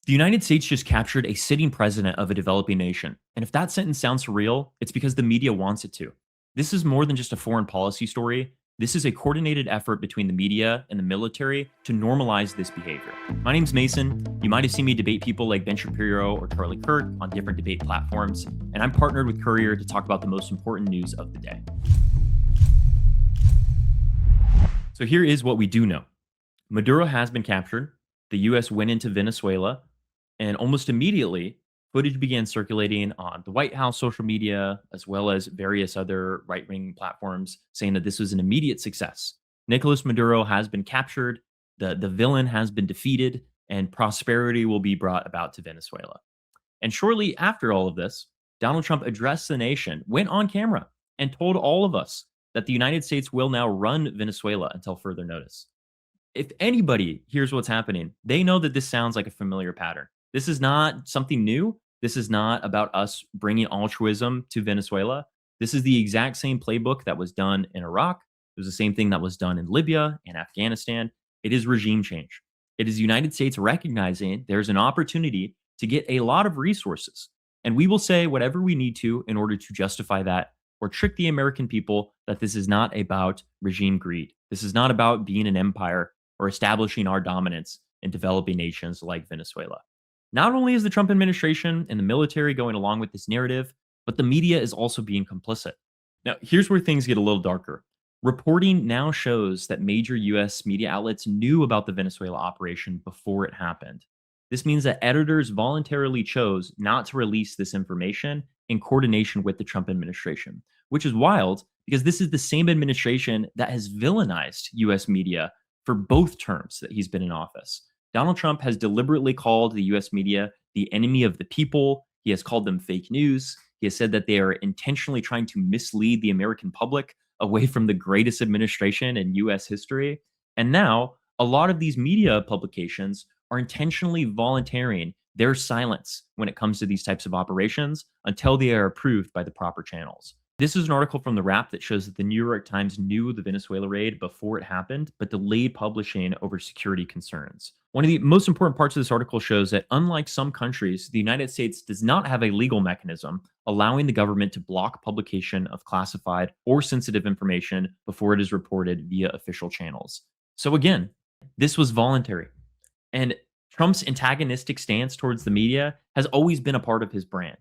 The United States just captured a sitting president of a developing nation. And if that sentence sounds surreal, it's because the media wants it to. This is more than just a foreign policy story. This is a coordinated effort between the media and the military to normalize this behavior. My name's Mason. You might have seen me debate people like Ben Shapiro or Charlie Kirk on different debate platforms, and I'm partnered with COURIER to talk about the most important news of the day. So here is what we do know. Maduro has been captured. The US went into Venezuela, and almost immediately, footage began circulating on the White House social media, as well as various other right-wing platforms, saying that this was an immediate success. Nicolás Maduro has been captured, the villain has been defeated, and prosperity will be brought about to Venezuela. And shortly after all of this, Donald Trump addressed the nation, went on camera, and told all of us that the United States will now run Venezuela until further notice. If anybody hears what's happening, they know that this sounds like a familiar pattern. This is not something new. This is not about us bringing altruism to Venezuela. This is the exact same playbook that was done in Iraq. It was the same thing that was done in Libya and Afghanistan. It is regime change. It is the United States recognizing there's an opportunity to get a lot of resources. And we will say whatever we need to in order to justify that or trick the American people that this is not about regime greed. This is not about being an empire or establishing our dominance in developing nations like Venezuela. Not only is the Trump administration and the military going along with this narrative, but the media is also being complicit. Now, here's where things get a little darker. Reporting now shows that major US media outlets knew about the Venezuela operation before it happened. This means that editors voluntarily chose not to release this information in coordination with the Trump administration, which is wild because this is the same administration that has villainized US media for both terms that he's been in office. Donald Trump has deliberately called the US media the enemy of the people. He has called them fake news. He has said that they are intentionally trying to mislead the American public away from the greatest administration in US history. And now, a lot of these media publications are intentionally volunteering their silence when it comes to these types of operations until they are approved by the proper channels. This is an article from The Wrap that shows that the New York Times knew the Venezuela raid before it happened, but delayed publishing over security concerns. One of the most important parts of this article shows that unlike some countries, the United States does not have a legal mechanism allowing the government to block publication of classified or sensitive information before it is reported via official channels. So again, this was voluntary. And Trump's antagonistic stance towards the media has always been a part of his brand.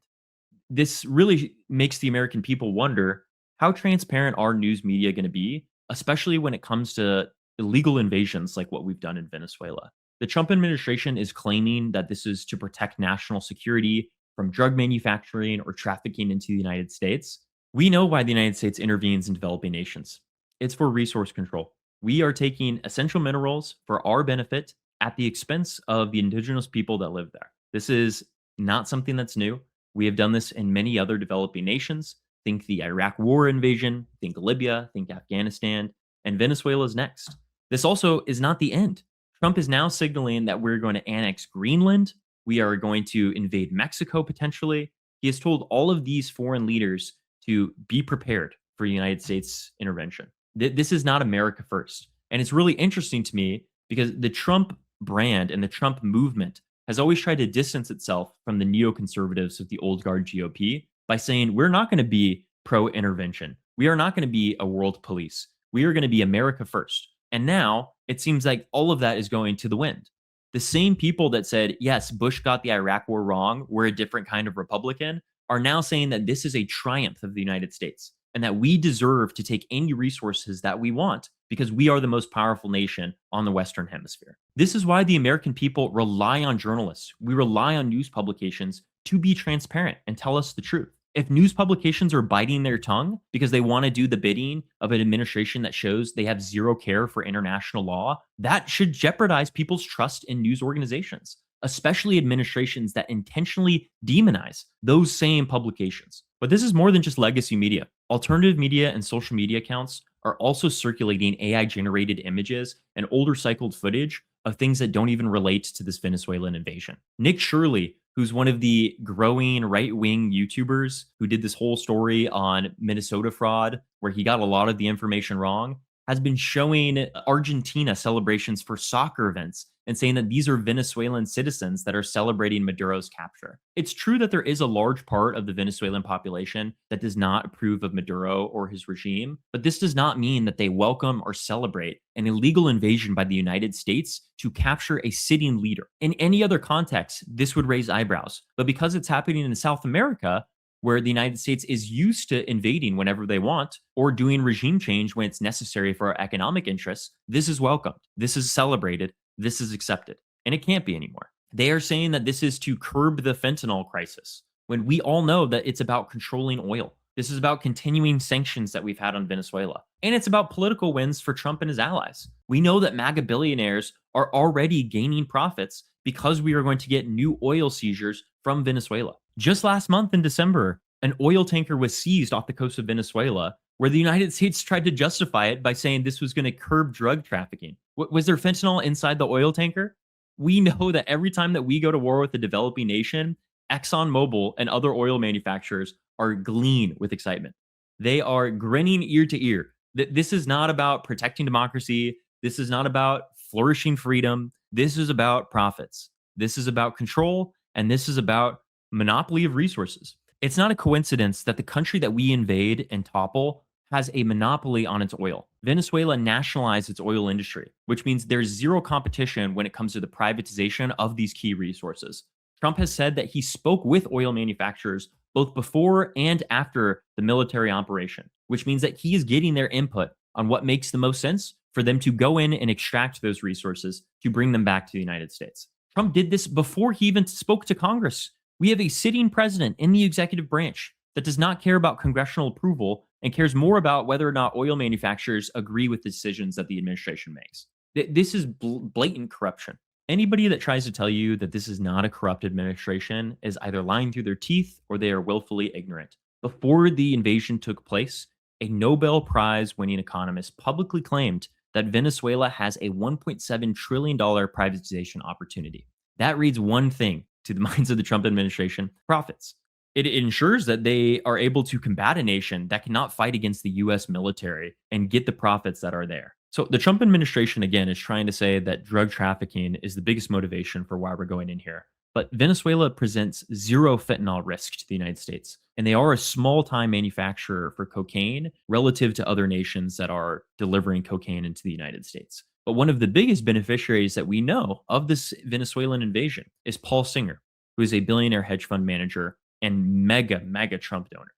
This really makes the American people wonder, how transparent are news media going to be, especially when it comes to illegal invasions like what we've done in Venezuela. The Trump administration is claiming that this is to protect national security from drug manufacturing or trafficking into the United States. We know why the United States intervenes in developing nations. It's for resource control. We are taking essential minerals for our benefit at the expense of the indigenous people that live there. This is not something that's new. We have done this in many other developing nations. Think the Iraq war invasion, think Libya, think Afghanistan, and Venezuela is next. This also is not the end. Trump is now signaling that we're going to annex Greenland. We are going to invade Mexico potentially. He has told all of these foreign leaders to be prepared for United States intervention. This is not America first. And it's really interesting to me because the Trump brand and the Trump movement has always tried to distance itself from the neoconservatives of the old guard GOP by saying we're not going to be pro-intervention. We are not going to be a world police. We are going to be America first. And now it seems like all of that is going to the wind. The same people that said, yes, Bush got the Iraq war wrong, we're a different kind of Republican, are now saying that this is a triumph of the United States and that we deserve to take any resources that we want because we are the most powerful nation on the Western Hemisphere. This is why the American people rely on journalists. We rely on news publications to be transparent and tell us the truth. If news publications are biting their tongue because they want to do the bidding of an administration that shows they have zero care for international law, that should jeopardize people's trust in news organizations, especially administrations that intentionally demonize those same publications. But this is more than just legacy media. Alternative media and social media accounts are also circulating AI-generated images and older cycled footage of things that don't even relate to this Venezuelan invasion. Nick Shirley, who's one of the growing right-wing YouTubers who did this whole story on Minnesota fraud, where he got a lot of the information wrong, has been showing Argentina celebrations for soccer events and saying that these are Venezuelan citizens that are celebrating Maduro's capture. It's true that there is a large part of the Venezuelan population that does not approve of Maduro or his regime, but this does not mean that they welcome or celebrate an illegal invasion by the United States to capture a sitting leader. In any other context, this would raise eyebrows, but because it's happening in South America, where the United States is used to invading whenever they want or doing regime change when it's necessary for our economic interests, this is welcomed. This is celebrated. This is accepted. And it can't be anymore. They are saying that this is to curb the fentanyl crisis when we all know that it's about controlling oil. This is about continuing sanctions that we've had on Venezuela. And it's about political wins for Trump and his allies. We know that MAGA billionaires are already gaining profits because we are going to get new oil seizures from Venezuela. Just last month in December, an oil tanker was seized off the coast of Venezuela, where the United States tried to justify it by saying this was going to curb drug trafficking. Was there fentanyl inside the oil tanker? We know that every time that we go to war with a developing nation, ExxonMobil and other oil manufacturers are gleam with excitement. They are grinning ear to ear. This is not about protecting democracy. This is not about flourishing freedom. This is about profits. This is about control, and this is about monopoly of resources. It's not a coincidence that the country that we invade and topple has a monopoly on its oil. Venezuela nationalized its oil industry, which means there's zero competition when it comes to the privatization of these key resources. Trump has said that he spoke with oil manufacturers both before and after the military operation, which means that he is getting their input on what makes the most sense for them to go in and extract those resources to bring them back to the United States. Trump did this before he even spoke to Congress. We have a sitting president in the executive branch that does not care about congressional approval and cares more about whether or not oil manufacturers agree with the decisions that the administration makes. This is blatant corruption. Anybody that tries to tell you that this is not a corrupt administration is either lying through their teeth or they are willfully ignorant. Before the invasion took place, a Nobel Prize winning economist publicly claimed that Venezuela has a $1.7 trillion privatization opportunity. That reads one thing to the minds of the Trump administration: profits. It ensures that they are able to combat a nation that cannot fight against the US military and get the profits that are there. So the Trump administration, again, is trying to say that drug trafficking is the biggest motivation for why we're going in here. But Venezuela presents zero fentanyl risk to the United States, and they are a small-time manufacturer for cocaine relative to other nations that are delivering cocaine into the United States. But one of the biggest beneficiaries that we know of this Venezuelan invasion is Paul Singer, who is a billionaire hedge fund manager and mega Trump donor.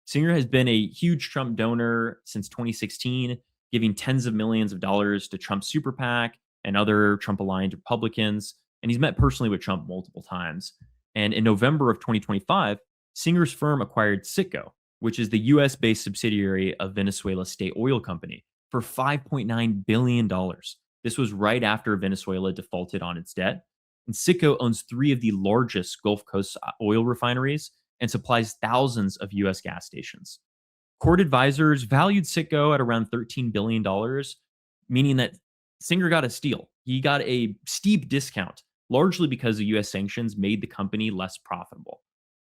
Singer has been a huge Trump donor since 2016, giving tens of millions of dollars to Trump's super PAC and other Trump-aligned Republicans. And he's met personally with Trump multiple times. And in November of 2025, Singer's firm acquired Citgo, which is the US-based subsidiary of Venezuela's state oil company, for $5.9 billion. This was right after Venezuela defaulted on its debt. And Citgo owns 3 of the largest Gulf Coast oil refineries and supplies thousands of US gas stations. Court advisors valued Citgo at around $13 billion, meaning that Singer got a steal. He got a steep discount, largely because the US sanctions made the company less profitable.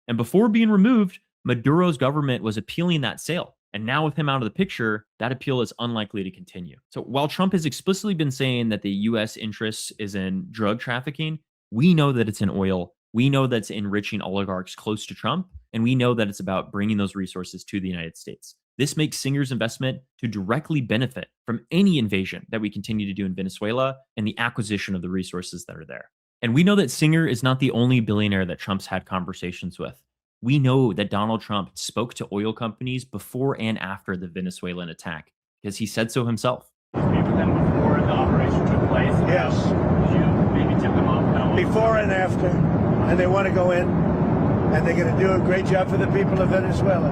And before being removed, Maduro's government was appealing that sale. And now with him out of the picture, that appeal is unlikely to continue. So while Trump has explicitly been saying that the US interest is in drug trafficking, we know that it's in oil. We know that it's enriching oligarchs close to Trump, and we know that it's about bringing those resources to the United States. This makes Singer's investment to directly benefit from any invasion that we continue to do in Venezuela and the acquisition of the resources that are there. And we know that Singer is not the only billionaire that Trump's had conversations with. We know that Donald Trump spoke to oil companies before and after the Venezuelan attack because he said so himself. Speak with them before the operation took place? Yes. Did you maybe tip them off? Before and after. And they want to go in, and they're going to do a great job for the people of Venezuela.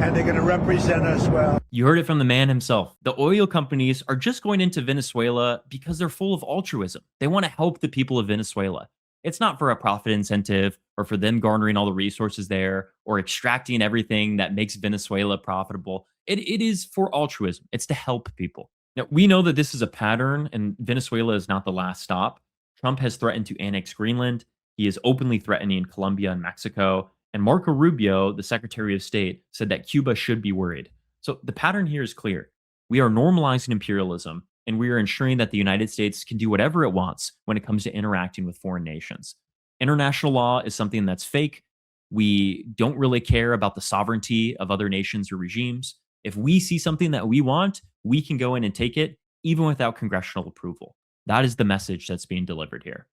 And they're going to represent us well. You heard it from the man himself. The oil companies are just going into Venezuela because they're full of altruism. They want to help the people of Venezuela. It's not for a profit incentive or for them garnering all the resources there or extracting everything that makes Venezuela profitable. It is for altruism. It's to help people. Now, we know that this is a pattern, and Venezuela is not the last stop. Trump has threatened to annex Greenland. He is openly threatening Colombia and Mexico. And Marco Rubio, the Secretary of State, said that Cuba should be worried. So the pattern here is clear. We are normalizing imperialism, and we are ensuring that the United States can do whatever it wants when it comes to interacting with foreign nations. International law is something that's fake. We don't really care about the sovereignty of other nations or regimes. If we see something that we want, we can go in and take it, even without congressional approval. That is the message that's being delivered here.